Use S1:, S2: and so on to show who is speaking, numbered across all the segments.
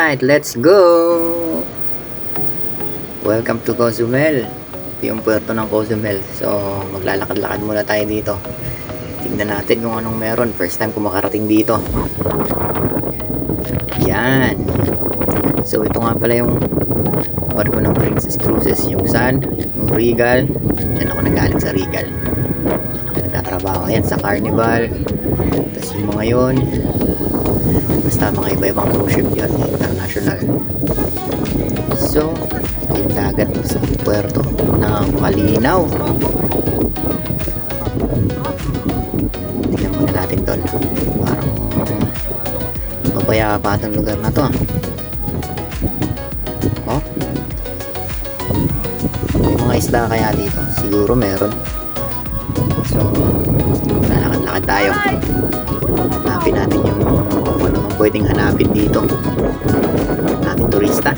S1: Alright, let's go! Welcome to Cozumel. Ito yung puerto ng Cozumel. So, maglalakad-lakad muna tayo dito. Tingnan natin kung anong meron. First time ko makarating dito. Yan. So, ito nga pala yung barko ng Princess Cruises. Yung Sun, yung Regal. Yan ako nagaling sa Regal. Yan ako nagtatrabaho. Ayan, sa Carnival. Tapos yung mga yun. Basta mga iba-ibang cruise ship yun, international. So, ito yung dagat sa puerto na malinaw. Tingnan muna natin doon. Parang mapayapa itong lugar na to. Oh, may mga isda kaya dito? Siguro meron. So, lalakad-lakad tayo. Hanapin natin yung ano mang pwedeng hanapin dito. Natin turista.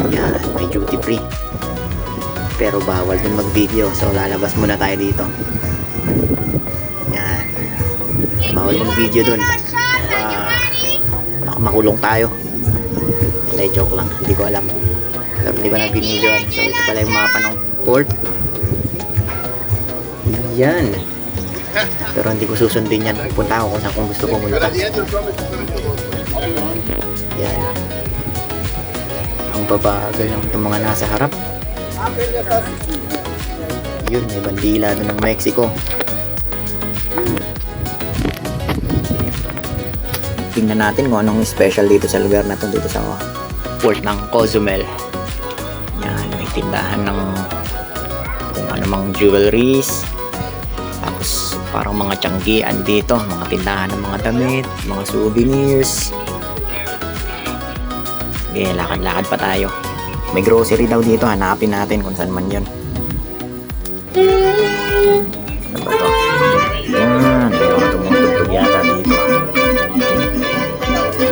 S1: Yan, may duty free. Pero bawal din mag video. So lalabas muna tayo dito. Yan. Bawal mag video dun. Baka makulong tayo. Hindi, joke lang. Hindi ko alam. Pero hindi ko na binidyoan. So ito pala yung mapa ng port. Yan. Pero hindi ko susundin yan. Punta ako kung saan kung gusto pumunta. Yan. Ang babagal ng itong mga nasa harap. Yun, may bandila doon ng Mexico. Tingnan natin kung anong special dito sa lugar na to, dito sa port ng Cozumel. Yan, may tindahan ng kung ano mang jewelries. Tapos parang mga tiyanggian dito, mga tindahan ng mga damit, mga souvenirs. Okay, lakad-lakad pa tayo. May grocery daw dito, hanapin natin kung saan man yun. Ano ba to? Yan, may mga tumutugtog yata dito.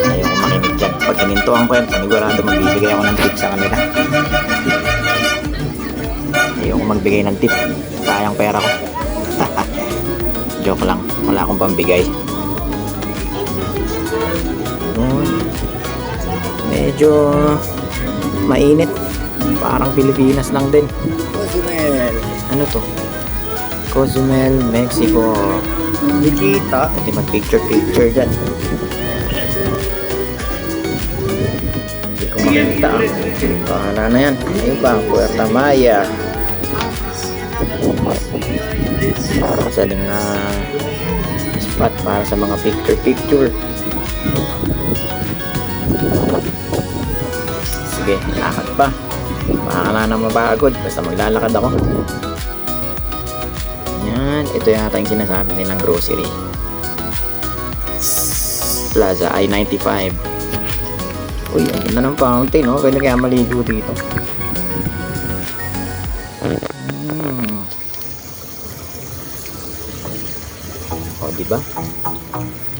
S1: Ayaw ko makinig dyan. Pag hinintuan ko yan, panigurado magbibigay ako ng tip sa kanila. Ayaw ko magbigay ng tip. Sayang pera ko. Joke lang, wala akong pambigay. Medyo mainit. Parang Pilipinas lang din. Cozumel. Ano to? Cozumel, Mexico. Nikita. Hindi mag-picture dyan. Hindi ko makita. Pahala na yan. Ayun pa, Puerto Maya. Masaling spot para sa mga picture. Sige, lakad pa. Makakala na mapagod basta maglalakad ako. Yan, ito yata yung sinasabi nilang grocery. Plaza I-95. Uy, ang ganda ng fountain, no? Pwede kaya maligo dito. O, diba?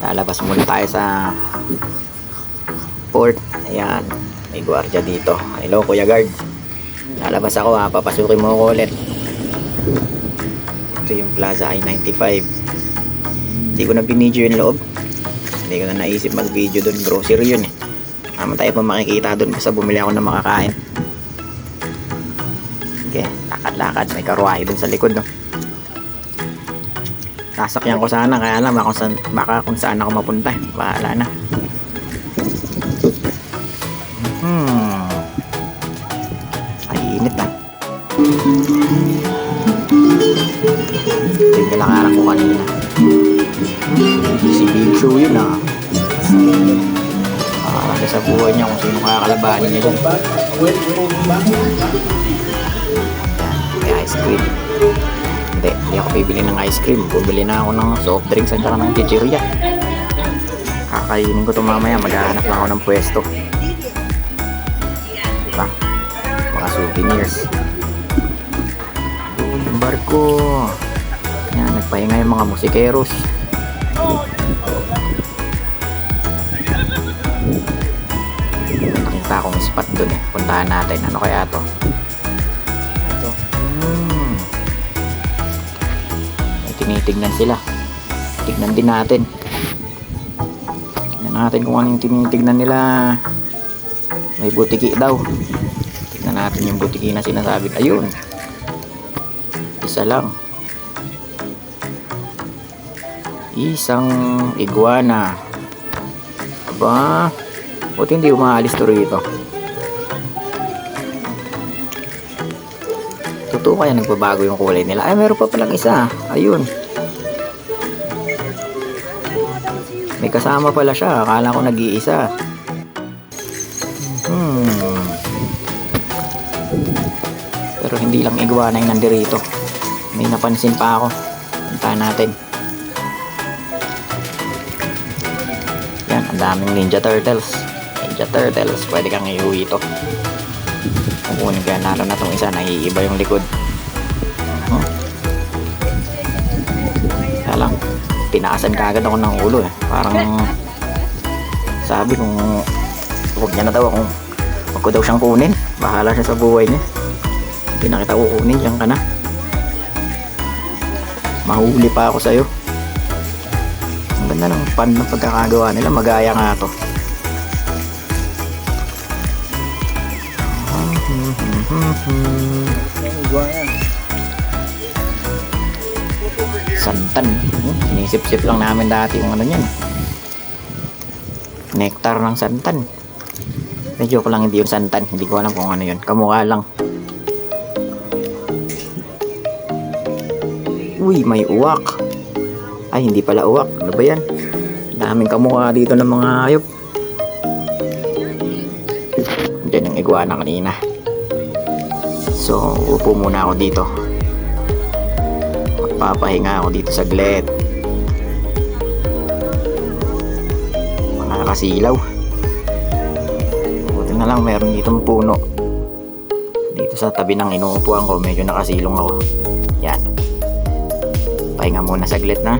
S1: Lalabas muna tayo sa port. Ayan, may gwardiya dito. Hello, Kuya Guard. Lalabas ako ha, papasukin mo ako ulit. Ito yung Plaza I-95. Hindi ko na binidyo yung loob. Hindi ko na naisip mag-video doon. Grocery yun eh. Naman tayo pa makikita doon. Basta bumili ako ng makakain. Okay, lakad-lakad. May karuwahe doon sa likod, no? Sasakyan ko sana, kaya lang baka kung saan ako mapunta. Bahala na. Ay, init na. Yung nilakaran ko kanina. Si Big Show yun ah. Kasi sa buhay niya kung sino kakalabanin niya dyan. May ice cream. Hindi ako bibili ng ice cream. Bumili na ako ng soft drinks at saka ng chichirya. Kakainin ko ito mamaya. Maghahanap lang ako ng pwesto. Diba? Mga souvenirs. Yung barko. Yan, nagpahinga yung mga musikeros. Nakita akong spot dun eh. Puntahan natin. Ano kaya to? Ito. May tinitignan sila. Tignan din natin. Tignan Tingnan natin kung anong tinitignan nila. May butiki daw. Tingnan natin yung butiki na sinasabi. Ayun. Isa lang. Isang iguana. Aba, buti hindi umaalis to rito. Totoo kaya nagbabago yung kulay nila? Ay, meron pa palang isa. Ayun. May kasama pala siya. Akala ko nag-iisa. Pero hindi lang iguana yung nandirito. May napansin pa ako. Puntahan natin. Yan, ang daming Ninja Turtles. Ninja Turtles. Pwede kang iuwi ito. Kukunin kaya lalo na itong isa. Naiiba yung likod. Kaya lang, tinaasan ka agad ako ng ulo eh. Parang sabi kung huwag niya na daw kung huwag ko daw siyang kunin. Bahala siya sa buhay niya. Hindi na kita kukunin. Diyan ka na. Mahuli pa ako sa'yo. Ang ganda ng pan ng pagkakagawa nila. Magaya nga to. Santan. Sinisip-sip lang namin dati yung ano niyan. Nectar ng santan. Medyo ko lang hindi yung santan. Hindi ko alam kung ano yun. Kamukha lang. Uy, may uwak. Ay, hindi pala uwak. Ano ba yan? Daming kamukha dito ng mga hayop. Diyan yung iguana kanina. So, upo muna ako dito. Magpapahinga ako dito saglit. Mga nakasilaw. Buti na lang meron ditong puno. Dito sa tabi ng inuupuan ko, medyo nakasilong ako. Yan. Pahinga muna saglit na.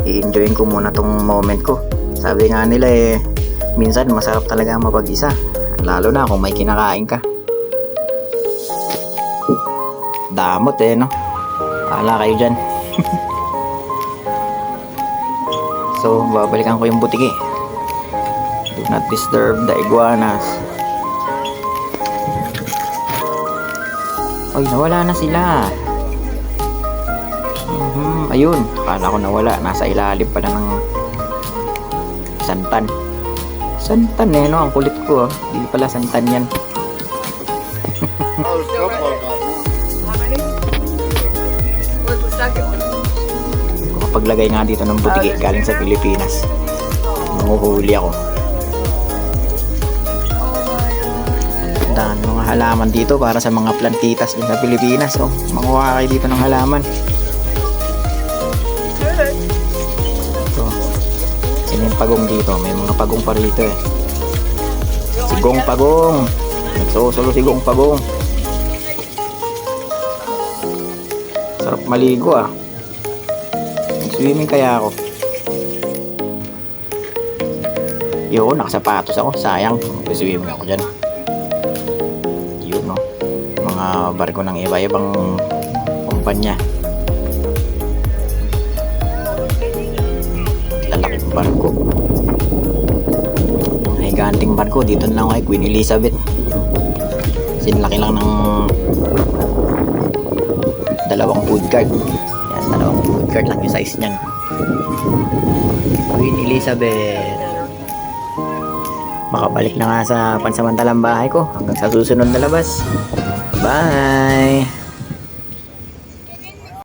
S1: I-enjoyin ko muna tong moment ko. Sabi nga nila eh, minsan masarap talaga mapag-isa. Lalo na kung may kinakain ka. Damot eh, no? Paala kayo dyan. So, babalikan ko yung butiki. Do not disturb the iguanas. Ay, nawala na sila. Ayun, akala ko nawala. Nasa ilalim pala ng santan. Santan eh, no? Ang kulit ko, oh. Hindi pala santan yan. Paglagay nga dito ng butiki galing sa Pilipinas, nanguhuli ako. Dami mga halaman dito para sa mga plantitas din sa Pilipinas. Oh, manguha kayo dito ng halaman. Ito, sino yung pagong dito? May mga pagong pa rito eh. Sigong pagong. Nagsusulo sigong pagong. Sarap maligo ah. Swimming kaya ako. Yun, nakasapatos ako. Sayang, swimming ako dyan. Yun, no? Mga barko ng iba-ibang kumpanya. Lalaking barko. Higanting barko. Dito na lang kay Queen Elizabeth. Sinlaki lang ng dalawang food cart. Dalawang food cart lang yung size niyan. Queen Elizabeth. Makabalik na nga sa pansamantalang bahay ko hanggang sa susunod na labas. Bye!